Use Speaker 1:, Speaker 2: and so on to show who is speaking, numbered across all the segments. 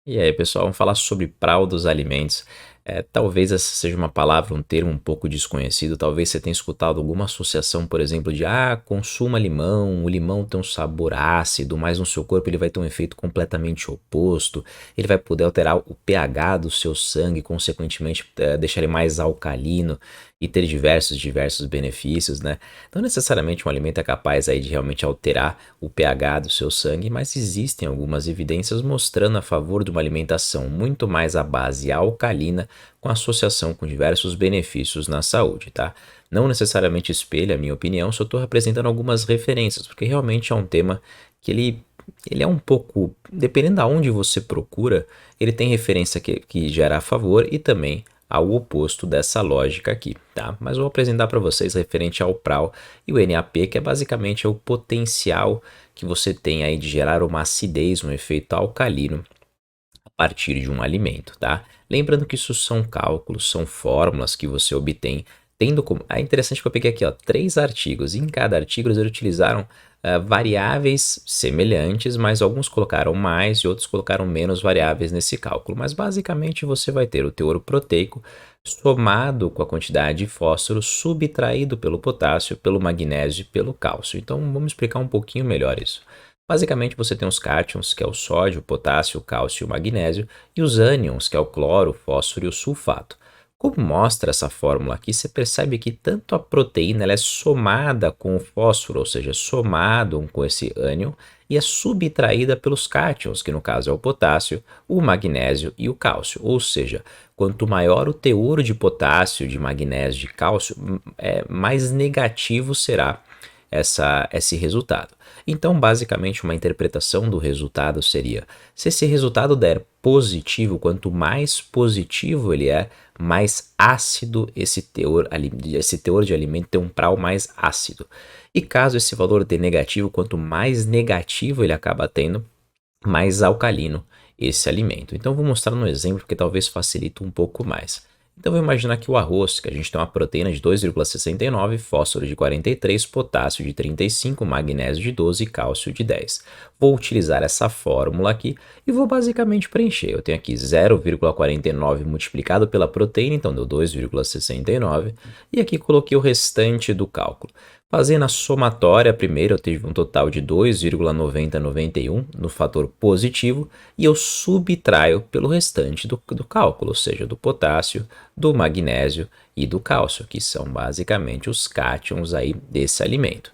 Speaker 1: E aí, pessoal, vamos falar sobre prol dos alimentos. Talvez essa seja uma palavra, um termo um pouco desconhecido. Talvez você tenha escutado alguma associação, por exemplo, de consuma limão, o limão tem um sabor ácido, mas no seu corpo ele vai ter um efeito completamente oposto. Ele vai poder alterar o pH do seu sangue, consequentemente, deixar ele mais alcalino e ter diversos benefícios, né? Não necessariamente um alimento é capaz aí de realmente alterar o pH do seu sangue, mas existem algumas evidências mostrando a favor de uma alimentação muito mais à base alcalina, com associação com diversos benefícios na saúde, tá? Não necessariamente espelha a minha opinião, só estou representando algumas referências, porque realmente é um tema que ele é um pouco, dependendo de onde você procura, ele tem referência que gera a favor e também ao oposto dessa lógica aqui, tá? Mas eu vou apresentar para vocês referente ao PRAL e o NAP, que é basicamente o potencial que você tem aí de gerar uma acidez, um efeito alcalino a partir de um alimento, tá? Lembrando que isso são cálculos, são fórmulas que você obtém tendo como... É interessante que eu peguei aqui, ó, 3 artigos, e em cada artigo eles utilizaram variáveis semelhantes, mas alguns colocaram mais e outros colocaram menos variáveis nesse cálculo. Mas basicamente você vai ter o teor proteico somado com a quantidade de fósforo subtraído pelo potássio, pelo magnésio e pelo cálcio. Então vamos explicar um pouquinho melhor isso. Basicamente, você tem os cátions, que é o sódio, o potássio, o cálcio e o magnésio, e os ânions, que é o cloro, o fósforo e o sulfato. Como mostra essa fórmula aqui, você percebe que tanto a proteína ela é somada com o fósforo, ou seja, somado com esse ânion, e é subtraída pelos cátions, que no caso é o potássio, o magnésio e o cálcio. Ou seja, quanto maior o teor de potássio, de magnésio, de cálcio, mais negativo será esse resultado. Então, basicamente, uma interpretação do resultado seria: se esse resultado der positivo, quanto mais positivo ele é, mais ácido esse teor de alimento tem um prau mais ácido. E caso esse valor dê negativo, quanto mais negativo ele acaba tendo, mais alcalino esse alimento. Então, vou mostrar no exemplo que talvez facilite um pouco mais. Então, vou imaginar que o arroz, que a gente tem uma proteína de 2,69, fósforo de 43, potássio de 35, magnésio de 12 e cálcio de 10. Vou utilizar essa fórmula aqui e vou basicamente preencher. Eu tenho aqui 0,49 multiplicado pela proteína, então deu 2,69. E aqui coloquei o restante do cálculo. Fazendo a somatória, primeiro eu tive um total de 2,9091 no fator positivo e eu subtraio pelo restante do cálculo, ou seja, do potássio, do magnésio e do cálcio, que são basicamente os cátions aí desse alimento.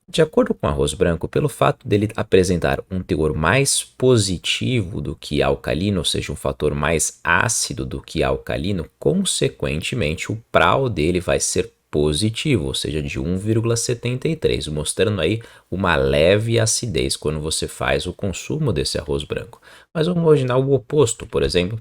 Speaker 1: De acordo com o arroz branco, pelo fato dele apresentar um teor mais positivo do que alcalino, ou seja, um fator mais ácido do que alcalino, consequentemente o prau dele vai ser positivo, ou seja, de 1,73, mostrando aí uma leve acidez quando você faz o consumo desse arroz branco. Mas vamos imaginar o oposto, por exemplo,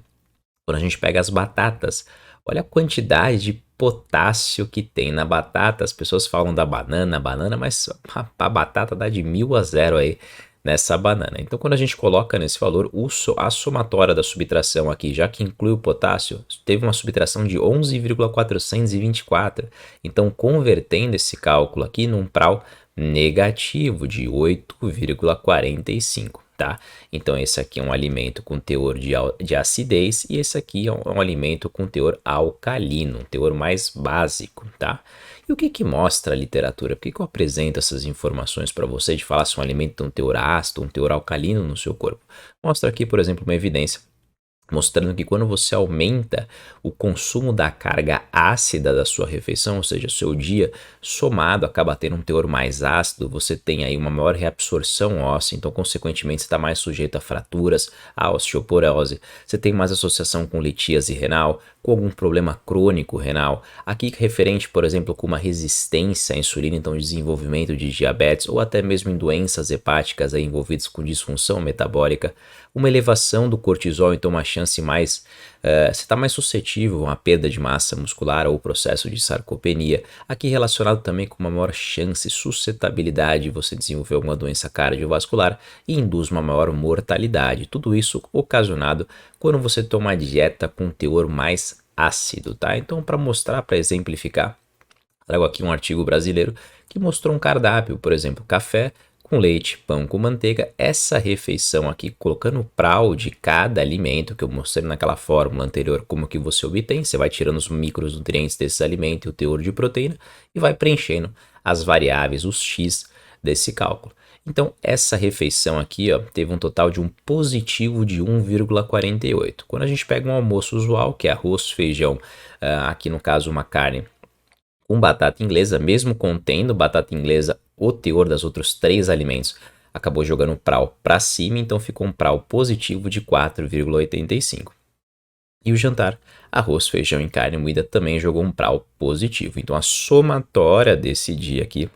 Speaker 1: quando a gente pega as batatas, olha a quantidade de potássio que tem na batata. As pessoas falam da banana, mas a batata dá de 1.000 a 0 aí nessa banana. Então, quando a gente coloca nesse valor, a somatória da subtração aqui, já que inclui o potássio, teve uma subtração de 11,424. Então, convertendo esse cálculo aqui num prau negativo de 8,45. Tá? Então, esse aqui é um alimento com teor de acidez e esse aqui é um alimento com teor alcalino, um teor mais básico, tá? E o que mostra a literatura? Por que eu apresento essas informações para você de falar se um alimento tem um teor ácido, um teor alcalino no seu corpo? Mostra aqui, por exemplo, uma evidência mostrando que quando você aumenta o consumo da carga ácida da sua refeição, ou seja, o seu dia somado acaba tendo um teor mais ácido, você tem aí uma maior reabsorção óssea, então consequentemente você está mais sujeito a fraturas, a osteoporose, você tem mais associação com litíase renal, com algum problema crônico renal, aqui referente, por exemplo, com uma resistência à insulina, então desenvolvimento de diabetes ou até mesmo em doenças hepáticas aí envolvidas com disfunção metabólica, uma elevação do cortisol, então uma chance mais, você está mais suscetível a uma perda de massa muscular ou processo de sarcopenia, aqui relacionado também com uma maior chance, suscetibilidade de você desenvolver alguma doença cardiovascular e induz uma maior mortalidade, tudo isso ocasionado quando você toma uma dieta com teor mais ácido, tá? Então, para mostrar, para exemplificar, trago aqui um artigo brasileiro que mostrou um cardápio, por exemplo, café com leite, pão com manteiga. Essa refeição aqui, colocando o pral de cada alimento que eu mostrei naquela fórmula anterior, como que você obtém, você vai tirando os micronutrientes desse alimento e o teor de proteína e vai preenchendo as variáveis, os x desse cálculo. Então, essa refeição aqui, ó, teve um total de um positivo de 1,48. Quando a gente pega um almoço usual, que é arroz, feijão, aqui no caso uma carne com batata inglesa, mesmo contendo batata inglesa, o teor dos outros 3 alimentos acabou jogando o pral para cima, então ficou um pral positivo de 4,85. E o jantar, arroz, feijão e carne moída também jogou um pral positivo. Então a somatória desse dia aqui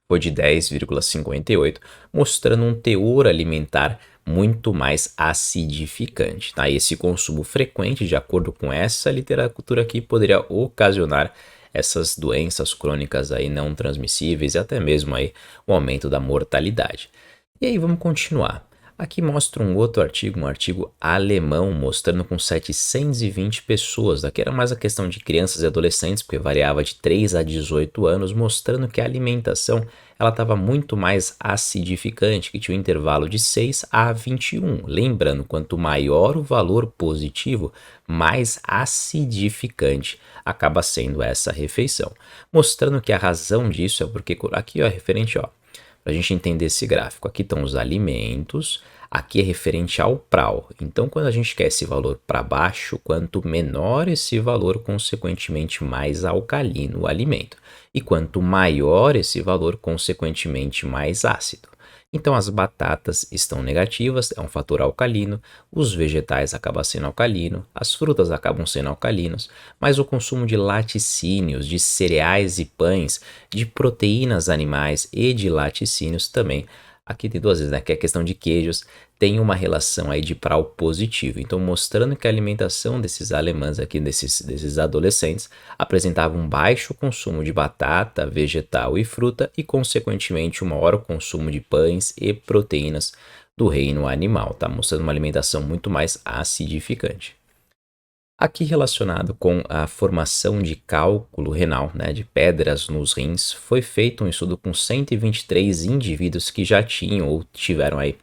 Speaker 1: foi de 10,58, mostrando um teor alimentar muito mais acidificante. Tá? Esse consumo frequente, de acordo com essa literatura aqui, poderia ocasionar essas doenças crônicas aí não transmissíveis e até mesmo aí o aumento da mortalidade. E aí vamos continuar. Aqui mostra um outro artigo, um artigo alemão, mostrando com 720 pessoas. Aqui era mais a questão de crianças e adolescentes, porque variava de 3 a 18 anos, mostrando que a alimentação ela estava muito mais acidificante, que tinha um intervalo de 6 a 21. Lembrando, quanto maior o valor positivo, mais acidificante acaba sendo essa refeição. Mostrando que a razão disso é porque aqui ó, é referente, ó, para a gente entender esse gráfico, aqui estão os alimentos, aqui é referente ao pral. Então, quando a gente quer esse valor para baixo, quanto menor esse valor, consequentemente mais alcalino o alimento. E quanto maior esse valor, consequentemente mais ácido. Então, as batatas estão negativas, é um fator alcalino, os vegetais acabam sendo alcalino, as frutas acabam sendo alcalinos, mas o consumo de laticínios, de cereais e pães, de proteínas animais e de laticínios também, aqui tem duas vezes, né, que é a questão de queijos, tem uma relação aí de pral positivo. Então, mostrando que a alimentação desses alemães aqui, desses adolescentes, apresentava um baixo consumo de batata, vegetal e fruta e, consequentemente, um maior consumo de pães e proteínas do reino animal, tá? Mostrando uma alimentação muito mais acidificante. Aqui relacionado com a formação de cálculo renal, né, de pedras nos rins, foi feito um estudo com 123 indivíduos que já tinham ou tiveram aí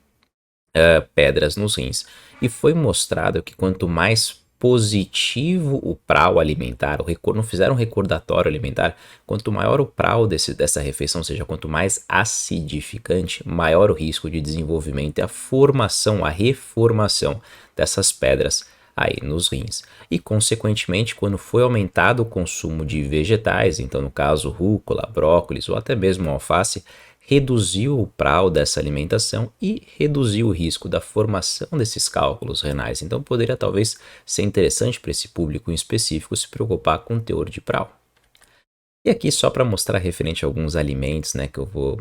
Speaker 1: pedras nos rins. E foi mostrado que quanto mais positivo o pral alimentar, não fizeram um recordatório alimentar, quanto maior o pral dessa refeição, ou seja, quanto mais acidificante, maior o risco de desenvolvimento e a formação, a reformação dessas pedras aí nos rins. E consequentemente, quando foi aumentado o consumo de vegetais, então no caso rúcula, brócolis ou até mesmo alface, reduziu o pral dessa alimentação e reduziu o risco da formação desses cálculos renais. Então poderia talvez ser interessante para esse público em específico se preocupar com o teor de pral. E aqui só para mostrar referente a alguns alimentos, né, que eu vou...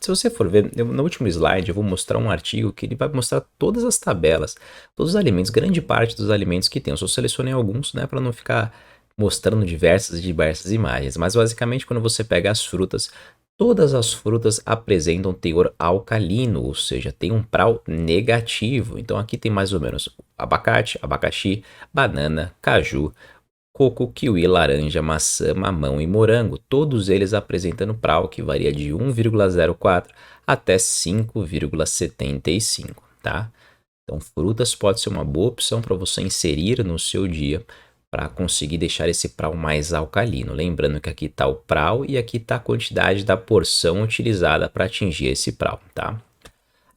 Speaker 1: se você for ver, no último slide eu vou mostrar um artigo que ele vai mostrar todas as tabelas, todos os alimentos, grande parte dos alimentos que tem. Eu só selecionei alguns, né, para não ficar mostrando diversas imagens. Mas basicamente quando você pega as frutas, todas as frutas apresentam teor alcalino, ou seja, tem um pral negativo. Então aqui tem mais ou menos abacate, abacaxi, banana, caju, coco, kiwi, laranja, maçã, mamão e morango. Todos eles apresentando pral que varia de 1,04 até 5,75, tá? Então frutas pode ser uma boa opção para você inserir no seu dia, para conseguir deixar esse pral mais alcalino. Lembrando que aqui está o pral e aqui está a quantidade da porção utilizada para atingir esse pral, tá?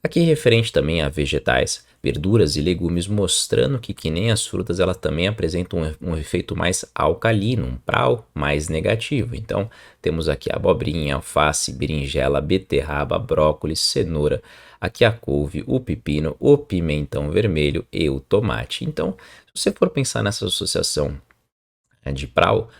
Speaker 1: Aqui referente também a vegetais, verduras e legumes, mostrando que nem as frutas, elas também apresentam um efeito mais alcalino, um pral mais negativo. Então, temos aqui a abobrinha, alface, berinjela, beterraba, brócolis, cenoura, aqui a couve, o pepino, o pimentão vermelho e o tomate. Então, se você for pensar nessa associação de pral,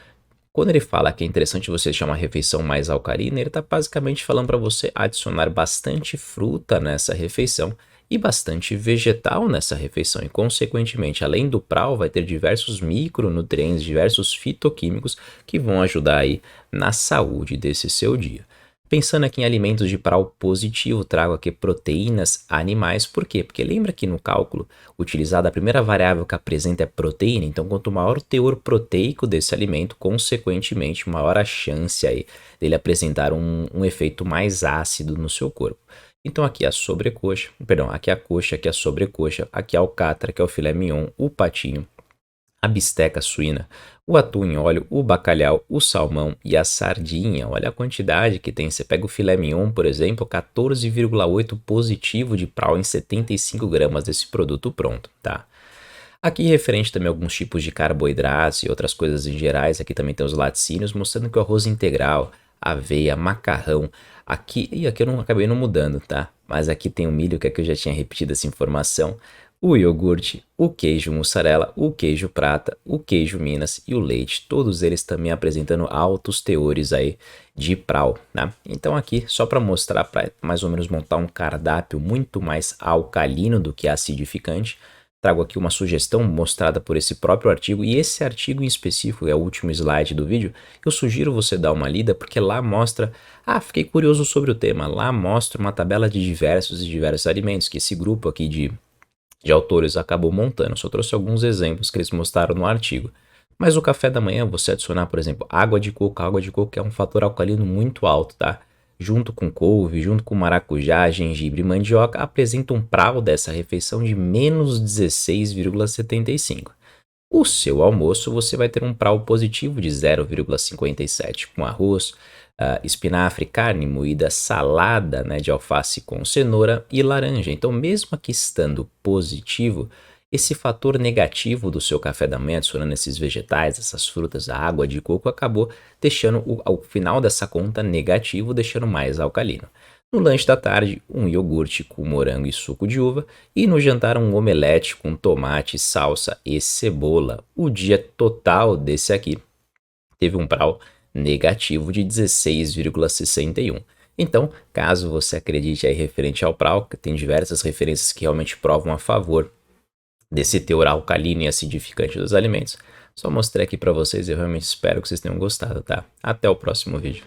Speaker 1: quando ele fala que é interessante você deixar uma refeição mais alcalina, ele está basicamente falando para você adicionar bastante fruta nessa refeição e bastante vegetal nessa refeição. E, consequentemente, além do pral, vai ter diversos micronutrientes, diversos fitoquímicos que vão ajudar aí na saúde desse seu dia. Pensando aqui em alimentos de PRAL positivo, trago aqui proteínas animais. Por quê? Porque lembra que no cálculo utilizado a primeira variável que apresenta é proteína, então quanto maior o teor proteico desse alimento, consequentemente maior a chance aí dele apresentar um efeito mais ácido no seu corpo. Então aqui a sobrecoxa, perdão, aqui a coxa, aqui a sobrecoxa, aqui a alcatra, que é o filé mignon, o patinho, a bisteca suína, o atum em óleo, o bacalhau, o salmão e a sardinha. Olha a quantidade que tem. Você pega o filé mignon, por exemplo, 14,8 positivo de PRAL em 75 gramas desse produto pronto, tá? Aqui referente também a alguns tipos de carboidratos e outras coisas em gerais. Aqui também tem os laticínios, mostrando que o arroz integral, aveia, macarrão, aqui eu não acabei não mudando, tá? Mas aqui tem o milho, que aqui eu já tinha repetido essa informação, o iogurte, o queijo mussarela, o queijo prata, o queijo Minas e o leite, todos eles também apresentando altos teores aí de PRAL, né? Então aqui, só para mostrar, para mais ou menos montar um cardápio muito mais alcalino do que acidificante, trago aqui uma sugestão mostrada por esse próprio artigo, e esse artigo em específico, é o último slide do vídeo, eu sugiro você dar uma lida, porque lá mostra, fiquei curioso sobre o tema, lá mostra uma tabela de diversos alimentos, que esse grupo aqui de autores acabou montando. Só trouxe alguns exemplos que eles mostraram no artigo. Mas o café da manhã, você adicionar, por exemplo, água de coco é um fator alcalino muito alto, tá? Junto com couve, junto com maracujá, gengibre e mandioca, apresenta um PRAL dessa refeição de menos 16,75. O seu almoço, você vai ter um PRAL positivo de 0,57, com arroz, espinafre, carne moída, salada, né, de alface com cenoura e laranja. Então, mesmo aqui estando positivo, esse fator negativo do seu café da manhã, adicionando esses vegetais, essas frutas, a água de coco, acabou deixando ao final dessa conta negativo, deixando mais alcalino. No lanche da tarde, um iogurte com morango e suco de uva. E no jantar, um omelete com tomate, salsa e cebola. O dia total desse aqui teve um PRAL negativo de 16,61. Então, caso você acredite aí referente ao PRAL, que tem diversas referências que realmente provam a favor desse teor alcalino e acidificante dos alimentos, só mostrei aqui para vocês e eu realmente espero que vocês tenham gostado, tá? Até o próximo vídeo.